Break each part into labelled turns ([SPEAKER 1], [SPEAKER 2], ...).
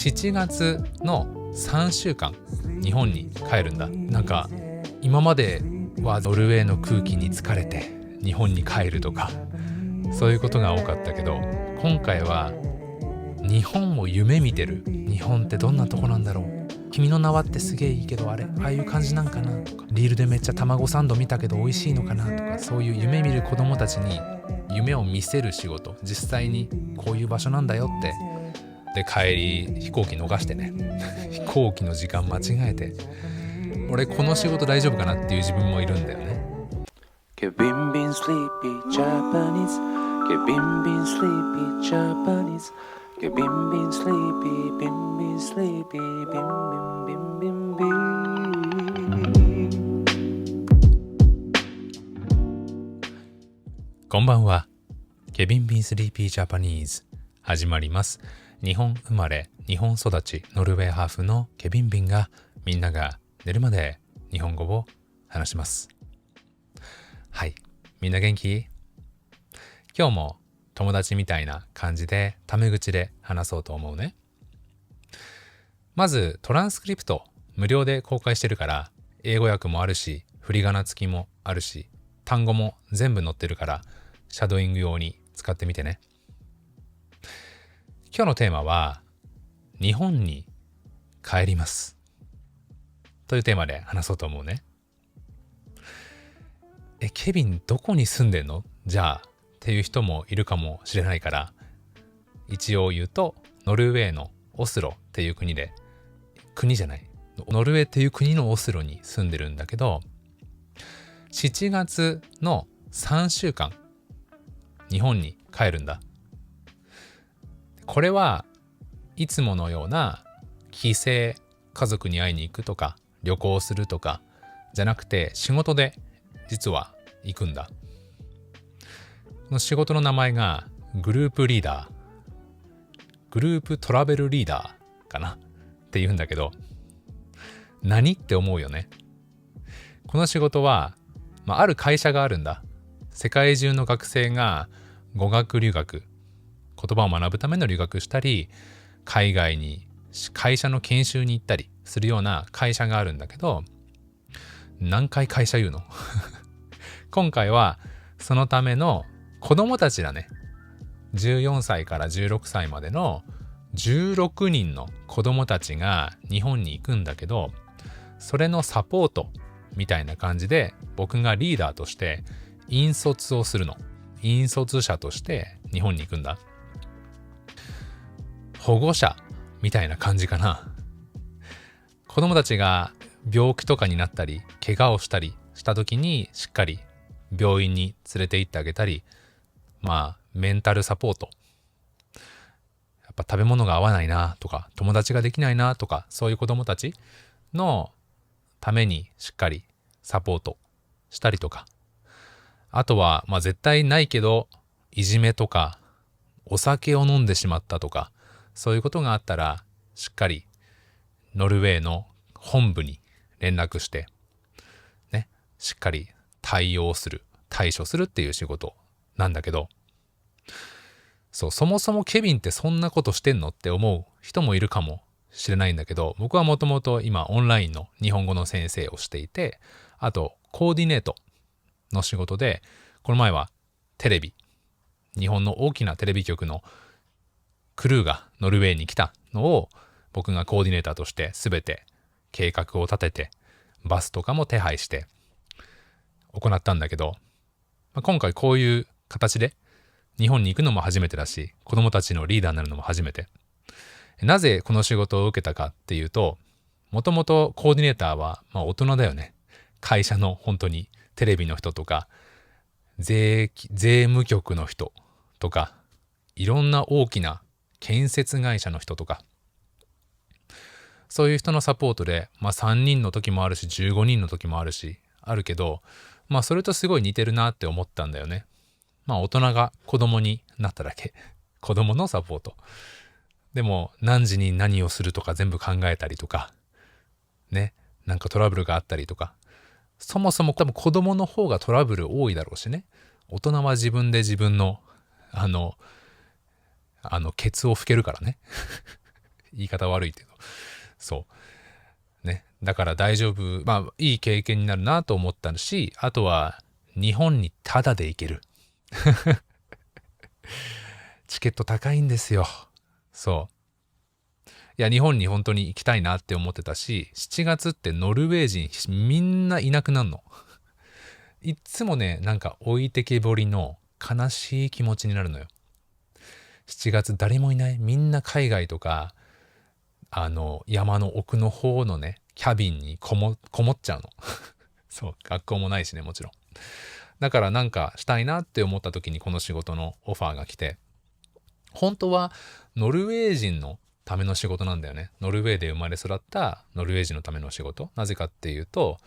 [SPEAKER 1] 7月の3週間日本に帰るんだ。なんか今まではノルウェーの空気に疲れて日本に帰るとかそういうことが多かったけど、今回は日本を夢見てる。日本ってどんなとこなんだろう、君の名はってすげえいいけどああいう感じなんかなとか、リールでめっちゃ卵サンド見たけど美味しいのかなとか、そういう夢見る子供たちに夢を見せる仕事、実際にこういう場所なんだよって。で帰り飛行機逃してね飛行機の時間間違えて、俺この仕事大丈夫かなっていう自分もいるんだよね。
[SPEAKER 2] ケビンビンスリーピージャパニーズ、ケビンビンスリーピージャパニーズ、ケビンビンスリーピービンビンスリーピービンビンビンビンビン。
[SPEAKER 1] こんばんは。ケビンビンスリーピージャパニーズ始まります。日本生まれ日本育ちノルウェーハーフのケビンビンが、みんなが寝るまで日本語を話します。はい、みんな元気？今日も友達みたいな感じでタメ口で話そうと思うね。まずトランスクリプト無料で公開してるから、英語訳もあるし振り仮名付きもあるし単語も全部載ってるから、シャドーイング用に使ってみてね。今日のテーマは日本に帰りますというテーマで話そうと思うね。ケビンどこに住んでんの？じゃあっていう人もいるかもしれないから、一応言うとノルウェーのオスロっていう国で、国じゃない、ノルウェーっていう国のオスロに住んでるんだけど、7月の3週間日本に帰るんだ。これはいつものような帰省、家族に会いに行くとか旅行するとかじゃなくて、仕事で実は行くんだ。この仕事の名前がグループリーダー、グループトラベルリーダーかなって言うんだけど、何って思うよね。この仕事は、ある会社があるんだ。世界中の学生が語学留学、言葉を学ぶための留学したり、海外に会社の研修に行ったりするような会社があるんだけど、何回会社言うの今回はそのための子供たちだね。14歳から16歳までの16人の子供たちが日本に行くんだけど、それのサポートみたいな感じで僕がリーダーとして引率をするの。引率者として日本に行くんだ。保護者みたいな感じかな。子供たちが病気とかになったり怪我をしたりした時にしっかり病院に連れて行ってあげたり、メンタルサポート、やっぱ食べ物が合わないなとか友達ができないなとか、そういう子供たちのためにしっかりサポートしたりとか、あとは絶対ないけどいじめとかお酒を飲んでしまったとか、そういうことがあったらしっかりノルウェーの本部に連絡してね、しっかり対処するっていう仕事なんだけど、そもそもケビンってそんなことしてんのって思う人もいるかもしれないんだけど、僕はもともと今オンラインの日本語の先生をしていて、あとコーディネートの仕事で、この前はテレビ、日本の大きなテレビ局のクルーがノルウェーに来たのを僕がコーディネーターとして全て計画を立てて、バスとかも手配して行ったんだけど、今回こういう形で日本に行くのも初めてだし、子供たちのリーダーになるのも初めて。なぜこの仕事を受けたかっていうと、もともとコーディネーターは大人だよね。会社の本当にテレビの人とか税務局の人とか、いろんな大きな建設会社の人とか、そういう人のサポートで、3人の時もあるし15人の時もあるけど、それとすごい似てるなって思ったんだよね。大人が子供になっただけ。子供のサポート。でも何時に何をするとか全部考えたりとかね、なんかトラブルがあったりとか、そもそも多分子供の方がトラブル多いだろうしね。大人は自分で自分のケツを拭けるからね言い方悪いけど。そう。ね。だから大丈夫。まあ、いい経験になるなと思ったし、あとは、日本にタダで行ける。チケット高いんですよ。そう。いや、日本に本当に行きたいなって思ってたし、7月ってノルウェー人みんないなくなるの。いっつもね、なんか置いてけぼりの悲しい気持ちになるのよ。7月誰もいない。みんな海外とか、山の奥の方のね、キャビンにこもっちゃうの。そう、学校もないしね、もちろん。だからなんかしたいなって思った時にこの仕事のオファーが来て、本当はノルウェー人のための仕事なんだよね。ノルウェーで生まれ育ったノルウェー人のための仕事。なぜかっていうと、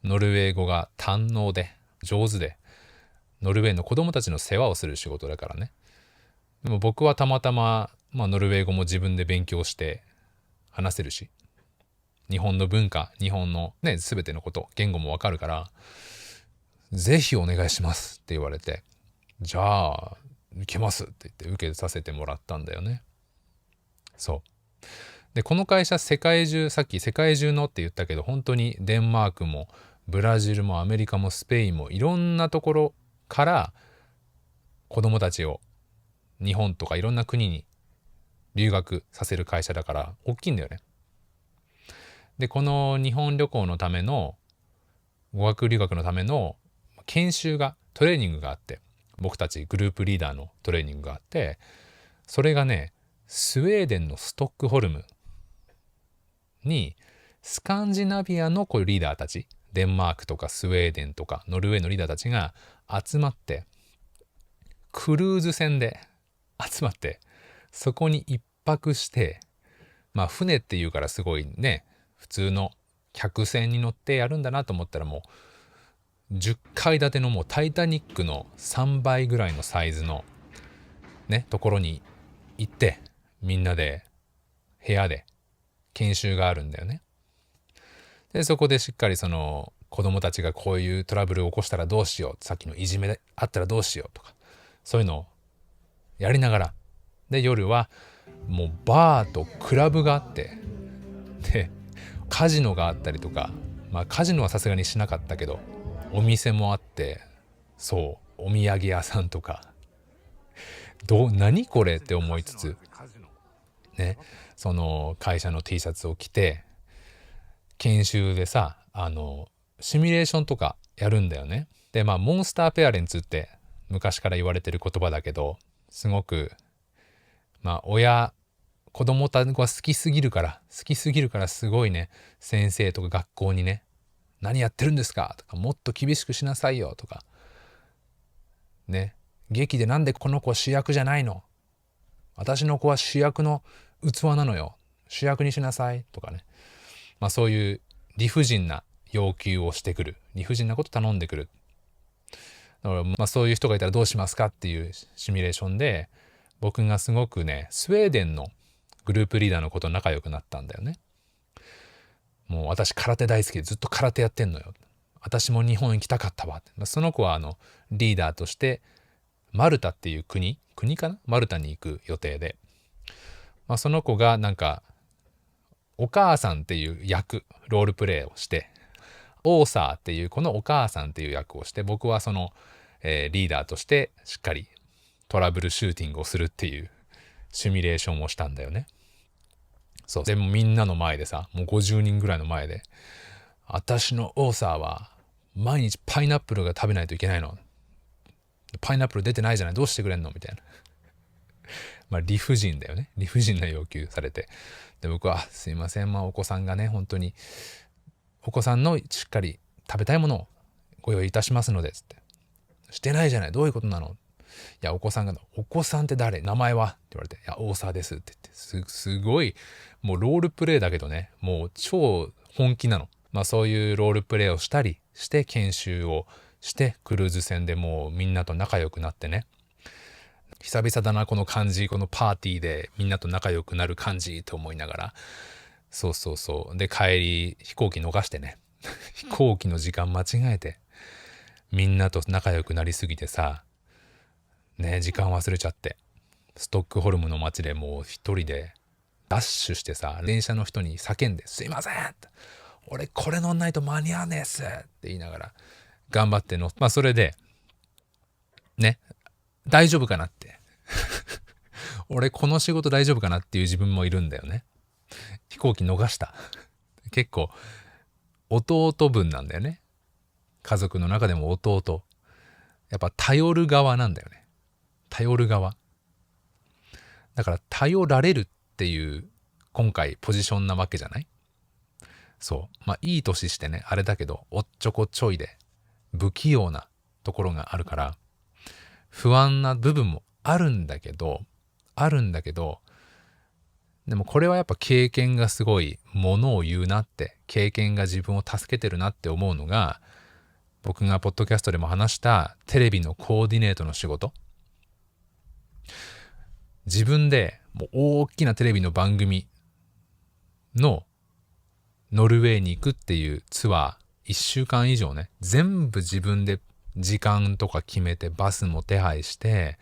[SPEAKER 1] ノルウェー語が堪能で上手で、ノルウェーの子供たちの世話をする仕事だからね。でも僕はたまたま、ノルウェー語も自分で勉強して話せるし、日本の文化、日本のね、全てのこと、言語もわかるから、ぜひお願いしますって言われて、じゃあ、受けますって言って受けさせてもらったんだよね。そう。で、この会社世界中、さっき世界中のって言ったけど、本当にデンマークもブラジルもアメリカもスペインもいろんなところから子供たちを日本とかいろんな国に留学させる会社だから大きいんだよね。で、この日本旅行のための語学留学のための研修がトレーニングがあって、僕たちグループリーダーのトレーニングがあって、それがね、スウェーデンのストックホルムにスカンジナビアのこういうリーダーたち、デンマークとかスウェーデンとかノルウェーのリーダーたちが集まって、クルーズ船で集まって、そこに一泊して、船っていうからすごいね、普通の客船に乗ってやるんだなと思ったら、もう10階建てのもうタイタニックの3倍ぐらいのサイズのね、ところに行って、みんなで部屋で研修があるんだよね。で、そこでしっかりその子供たちがこういうトラブルを起こしたらどうしよう、さっきのいじめであったらどうしようとか、そういうのをやりながら、で、夜はもうバーとクラブがあって、で、カジノがあったりとか、カジノはさすがにしなかったけど、お店もあって、そう、お土産屋さんとか、何これって思いつつ、ね、その会社の T シャツを着て、研修でさ、シミュレーションとかやるんだよね。で、モンスターペアレンツって昔から言われてる言葉だけど、すごく、子供たちが好きすぎるからすごいね、先生とか学校にね、何やってるんですかとか、もっと厳しくしなさいよとか、ね、劇でなんでこの子主役じゃないの、私の子は主役の器なのよ、主役にしなさいとかね、そういう理不尽な要求をしてくる、理不尽なこと頼んでくる。だからそういう人がいたらどうしますかっていうシミュレーションで、僕がすごくね、スウェーデンのグループリーダーの子と仲良くなったんだよね。もう私空手大好きでずっと空手やってんのよ。私も日本行きたかったわって。その子はリーダーとしてマルタっていう国かな、マルタに行く予定で、その子がなんかお母さんっていうロールプレイをして、オーサーっていうこのお母さんっていう役をして、僕はその、リーダーとしてしっかりトラブルシューティングをするっていうシミュレーションをしたんだよね。そう。でもみんなの前でさ、もう50人ぐらいの前で、私のオーサーは毎日パイナップルが食べないといけないの。パイナップル出てないじゃない、どうしてくれんのみたいな。理不尽だよね。理不尽な要求されて。で、僕は、すいません、お子さんがね、本当に、お子さんのしっかり食べたいものをご用意いたしますので、つって。してないじゃない、どういうことなの。いや、お子さんって誰、名前はって言われて、いや、オーサーですって言って、すごい、もうロールプレイだけどね、もう超本気なの。そういうロールプレイをしたりして、研修をして、クルーズ船でもうみんなと仲良くなってね。久々だな、この感じ、このパーティーでみんなと仲良くなる感じと思いながら。そう。で、帰り、飛行機逃してね。飛行機の時間間違えて。みんなと仲良くなりすぎてさ、ね、時間忘れちゃって。ストックホルムの街でもう一人でダッシュしてさ、電車の人に叫んで、すいません俺これ乗んないと間に合わねえっすって言いながら頑張ってそれでね、大丈夫かなって俺この仕事大丈夫かなっていう自分もいるんだよね。飛行機逃した結構弟分なんだよね。家族の中でも弟、やっぱ頼る側なんだよね。頼る側だから、頼られるっていう今回ポジションなわけじゃない。そういい年してねあれだけど、おっちょこちょいで不器用なところがあるから不安な部分もあるんだけど、でもこれはやっぱ経験がすごいものを言うなって、経験が自分を助けてるなって思うのが、僕がポッドキャストでも話したテレビのコーディネートの仕事。自分でもう大きなテレビの番組のノルウェーに行くっていうツアー1週間以上ね、全部自分で時間とか決めてバスも手配して、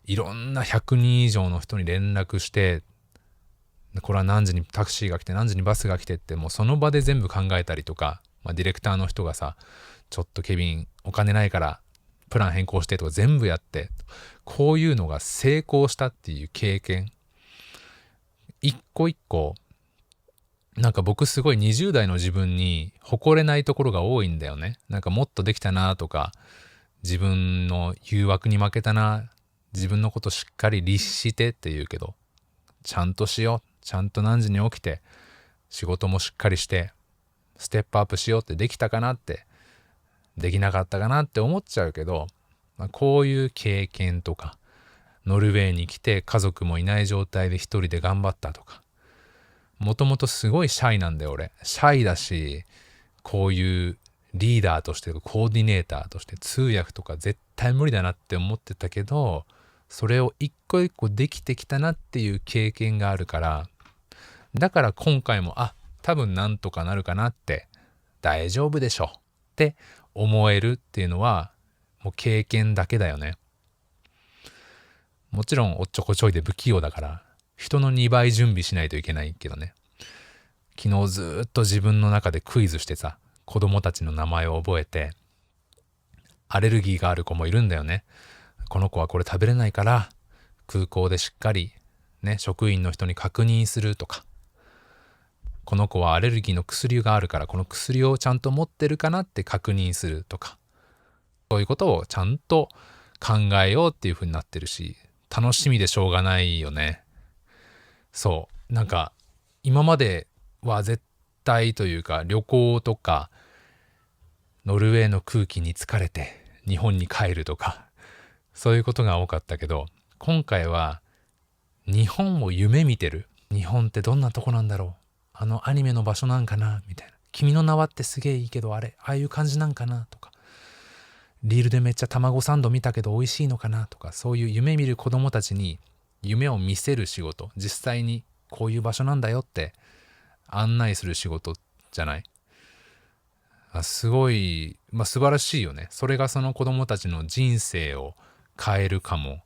[SPEAKER 1] いろんな100人以上の人に連絡して、これは何時にタクシーが来て何時にバスが来てって、もうその場で全部考えたりとか、ディレクターの人がさ、ちょっとケビンお金ないからプラン変更してとか全部やって、こういうのが成功したっていう経験一個一個、なんか僕すごい20代の自分に誇れないところが多いんだよね。なんかもっとできたなとか、自分の誘惑に負けたな、自分のことしっかり律してって言うけど、ちゃんとしよう、ちゃんと何時に起きて仕事もしっかりしてステップアップしようってできたかなって、できなかったかなって思っちゃうけど、こういう経験とか、ノルウェーに来て家族もいない状態で一人で頑張ったとか、もともとすごいシャイなんだよ俺。シャイだし、こういうリーダーとしてコーディネーターとして通訳とか絶対無理だなって思ってたけど、それを一個一個できてきたなっていう経験があるから、だから今回も多分なんとかなるかなって、大丈夫でしょって思えるっていうのはもう経験だけだよね。もちろんおっちょこちょいで不器用だから人の2倍準備しないといけないけどね。昨日ずっと自分の中でクイズしてさ、子供たちの名前を覚えて、アレルギーがある子もいるんだよね。この子はこれ食べれないから空港でしっかりね、職員の人に確認するとか、この子はアレルギーの薬があるからこの薬をちゃんと持ってるかなって確認するとか、そういうことをちゃんと考えようっていう風になってるし、楽しみでしょうがないよね。そうなんか今までは絶対というか、旅行とかノルウェーの空気に疲れて日本に帰るとか、そういうことが多かったけど、今回は日本を夢見てる。日本ってどんなとこなんだろう、あのアニメの場所なんかなみたいな、君の名はってすげえいいけど、ああいう感じなんかなとか、リールでめっちゃ卵サンド見たけど美味しいのかなとか、そういう夢見る子供たちに夢を見せる仕事、実際にこういう場所なんだよって案内する仕事じゃない。すごい、素晴らしいよね。それがその子供たちの人生を変えるかも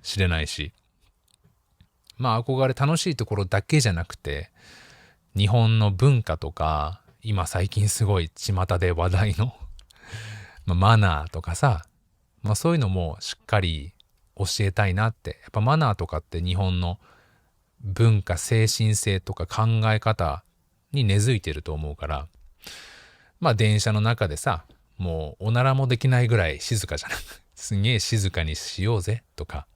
[SPEAKER 1] しれないし、憧れ楽しいところだけじゃなくて、日本の文化とか、今最近すごい巷で話題のマナーとかさ、そういうのもしっかり教えたいなって。やっぱマナーとかって日本の文化、精神性とか考え方に根付いてると思うから、電車の中でさ、もうおならもできないぐらい静かじゃない。すげえ静かにしようぜとか、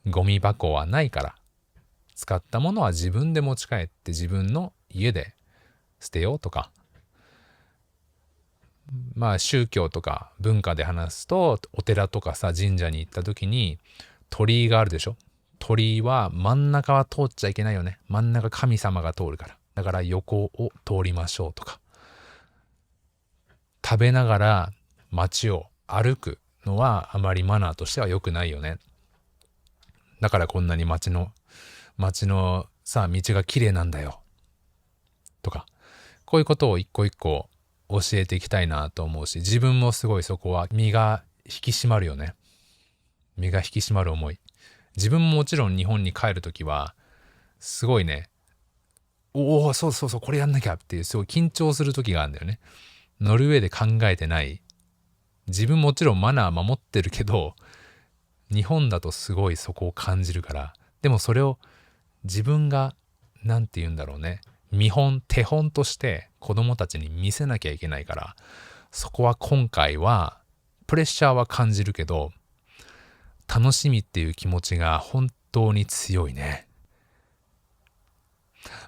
[SPEAKER 1] ゴミ箱はないから使ったものは自分で持ち帰って自分の家で捨てようとか、宗教とか文化で話すと、お寺とかさ、神社に行った時に鳥居があるでしょ。鳥居は真ん中は通っちゃいけないよね。真ん中神様が通るから、だから横を通りましょうとか、食べながら街を歩くのはあまりマナーとしては良くないよね。だからこんなに街のさ、道が綺麗なんだよとか、こういうことを一個一個教えていきたいなと思うし、自分もすごいそこは身が引き締まるよね。身が引き締まる思い。自分ももちろん日本に帰るときはすごいね、おお、そうそうそう、これやんなきゃっていう、すごい緊張する時があるんだよね。ノルウェーで考えてない。自分もちろんマナー守ってるけど、日本だとすごいそこを感じるから、でもそれを自分が、なんて言うんだろうね、手本として子供たちに見せなきゃいけないから、そこは今回は、プレッシャーは感じるけど、楽しみっていう気持ちが本当に強いね。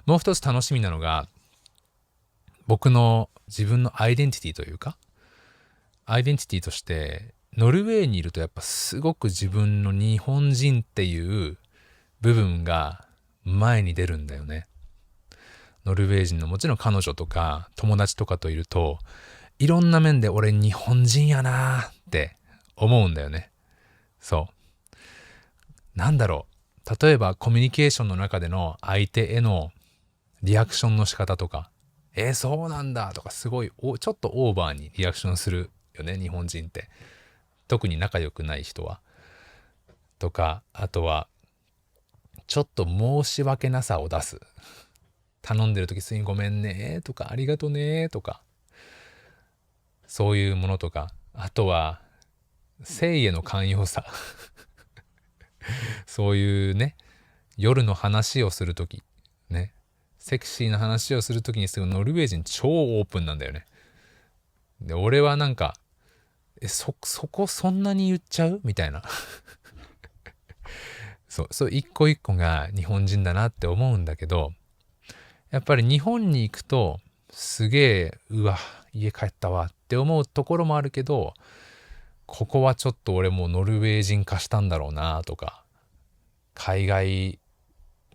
[SPEAKER 1] もう一つ楽しみなのが、僕の自分のアイデンティティというか、アイデンティティとして、ノルウェーにいるとやっぱすごく自分の日本人っていう部分が前に出るんだよね。ノルウェー人のもちろん彼女とか友達とかといると、いろんな面で俺日本人やなーって思うんだよね。そう。なんだろう。例えばコミュニケーションの中での相手へのリアクションの仕方とか、そうなんだとかすごいちょっとオーバーにリアクションするよね、日本人って。特に仲良くない人は。とか、あとは、ちょっと申し訳なさを出す。頼んでる時すいごめんねとか、ありがとねとか、そういうものとか、あとは、性への寛容さ。そういうね、夜の話をする時、ね、セクシーな話をする時にすぐノルウェー人超オープンなんだよね。で、俺はなんか、そこそんなに言っちゃうみたいな。そう一個一個が日本人だなって思うんだけど、やっぱり日本に行くとすげえ、うわ、家帰ったわって思うところもあるけど、ここはちょっと俺もうノルウェー人化したんだろうなとか、海外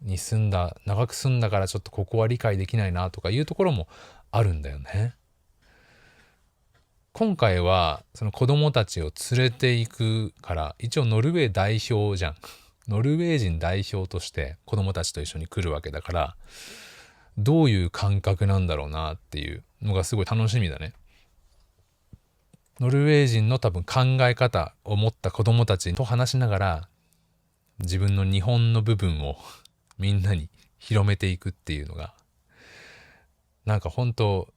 [SPEAKER 1] に長く住んだからちょっとここは理解できないなとかいうところもあるんだよね。今回はその子供たちを連れて行くから、一応ノルウェー代表じゃん。ノルウェー人代表として子供たちと一緒に来るわけだから、どういう感覚なんだろうなっていうのがすごい楽しみだね。ノルウェー人の多分考え方を持った子供たちと話しながら、自分の日本の部分をみんなに広めていくっていうのが、なんか本当、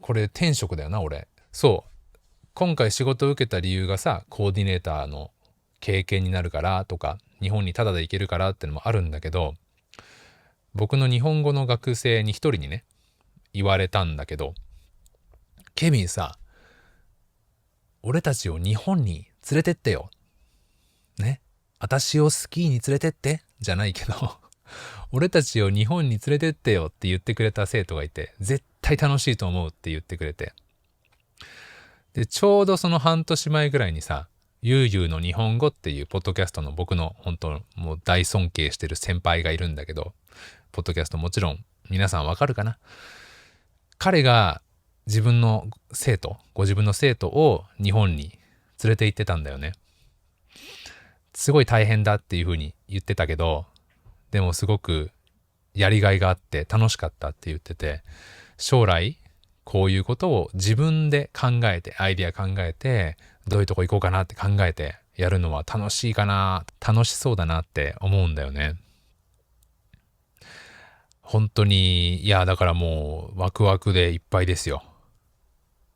[SPEAKER 1] これ天職だよな、俺。そう。今回仕事を受けた理由がさ、コーディネーターの経験になるからとか、日本にタダで行けるからってのもあるんだけど、僕の日本語の学生に一人にね、言われたんだけど、ケビンさ、俺たちを日本に連れてってよ。ね。私をスキーに連れてってじゃないけど、俺たちを日本に連れてってよって言ってくれた生徒がいて、絶対楽しいと思うって言ってくれて。で、ちょうどその半年前ぐらいにさ、ゆうゆうの日本語っていうポッドキャストの僕の本当もう大尊敬してる先輩がいるんだけど、ポッドキャストもちろん皆さんわかるかな？彼がご自分の生徒を日本に連れて行ってたんだよね。すごい大変だっていう風に言ってたけど、でもすごくやりがいがあって楽しかったって言ってて、将来こういうことを自分で考えて、アイディア考えて、どういうとこ行こうかなって考えてやるのは楽しそうだなって思うんだよね。本当に、いや、だからもうワクワクでいっぱいですよ。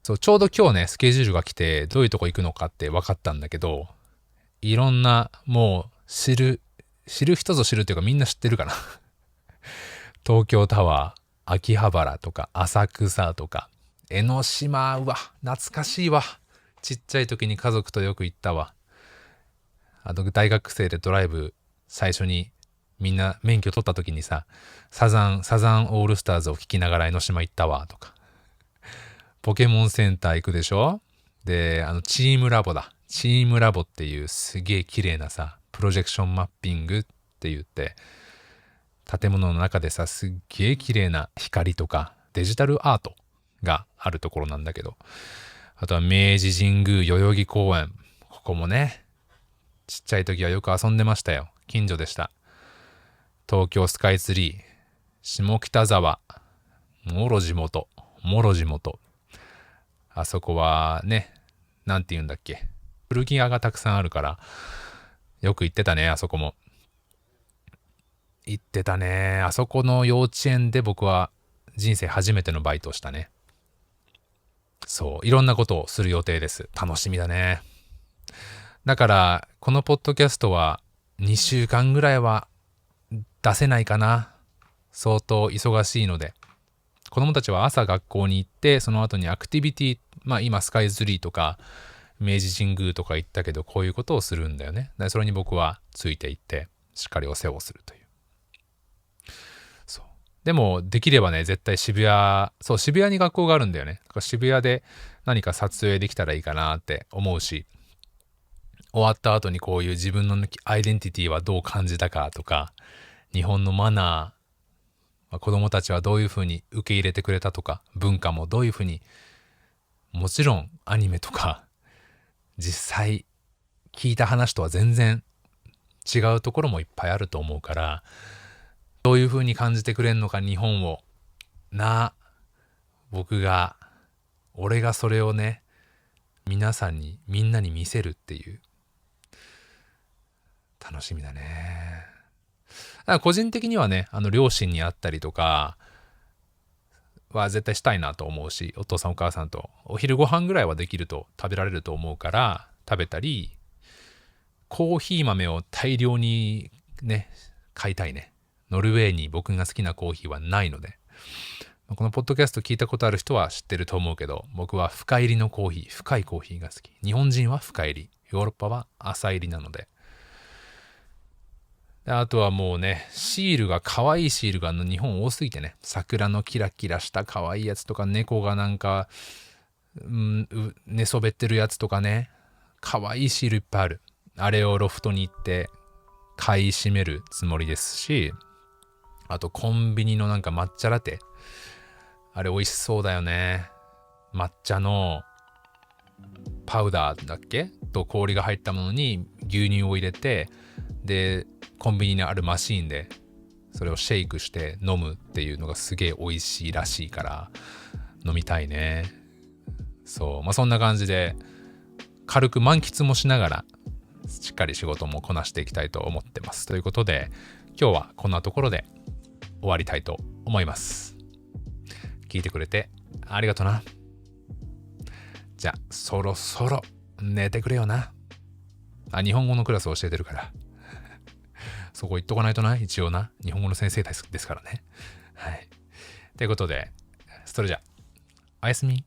[SPEAKER 1] そう、ちょうど今日ね、スケジュールが来て、どういうとこ行くのかって分かったんだけど、いろんな、もう知る人ぞ知るっていうかみんな知ってるかな。東京タワー、秋葉原とか浅草とか、江ノ島、うわ、懐かしいわ。ちっちゃい時に家族とよく行ったわ。あと大学生でドライブ最初にみんな免許取った時にさ、サザンオールスターズを聴きながら江ノ島行ったわとか。ポケモンセンター行くでしょ？で、チームラボだ。チームラボっていうすげえ綺麗なさ、プロジェクションマッピングって言って、建物の中でさ、すっげえ綺麗な光とかデジタルアートがあるところなんだけど、あとは明治神宮代々木公園、ここもね、ちっちゃい時はよく遊んでましたよ。近所でした。東京スカイツリー、下北沢、もろ地元。あそこはね、なんて言うんだっけ、古着屋がたくさんあるから、よく行ってたね、あそこも。行ってたね。あそこの幼稚園で僕は人生初めてのバイトをしたね。そう、いろんなことをする予定です。楽しみだね。だからこのポッドキャストは2週間ぐらいは出せないかな。相当忙しいので。子供たちは朝学校に行って、その後にアクティビティ、今スカイツリーとか明治神宮とか行ったけど、こういうことをするんだよね。それに僕はついていってしっかりお世話をするという。そう。でもできればね、絶対渋谷に学校があるんだよね。だから渋谷で何か撮影できたらいいかなって思うし、終わった後にこういう自分のアイデンティティはどう感じたかとか、日本のマナー、子供たちはどういうふうに受け入れてくれたとか、文化もどういうふうに、もちろんアニメとか実際聞いた話とは全然違うところもいっぱいあると思うから、どういうふうに感じてくれるのか日本を俺がそれをね、みんなに見せるっていう、楽しみだね。だから個人的にはね、両親に会ったりとかは絶対したいなと思うし、お父さんお母さんとお昼ご飯ぐらいはできると食べられると思うから食べたり、コーヒー豆を大量にね買いたいね。ノルウェーに僕が好きなコーヒーはないので、このポッドキャスト聞いたことある人は知ってると思うけど、僕は深入りのコーヒー、深いコーヒーが好き。日本人は深入り、ヨーロッパは浅入りなので。あとはもうね、可愛いシールが日本多すぎてね、桜のキラキラした可愛いやつとか、猫がなんか、寝そべってるやつとかね、可愛いシールいっぱいある。あれをロフトに行って買い占めるつもりですし、あとコンビニのなんか抹茶ラテ、あれ美味しそうだよね。抹茶のパウダーだっけと氷が入ったものに牛乳を入れて、でコンビニにあるマシーンでそれをシェイクして飲むっていうのがすげえ美味しいらしいから飲みたいね。そう、そんな感じで軽く満喫もしながらしっかり仕事もこなしていきたいと思ってます。ということで今日はこんなところで終わりたいと思います。聞いてくれてありがとな。じゃあそろそろ寝てくれよな。日本語のクラス教えてるからそこ言っとかないとな。一応な、日本語の先生ですからね。はい。ということでそれじゃおやすみ。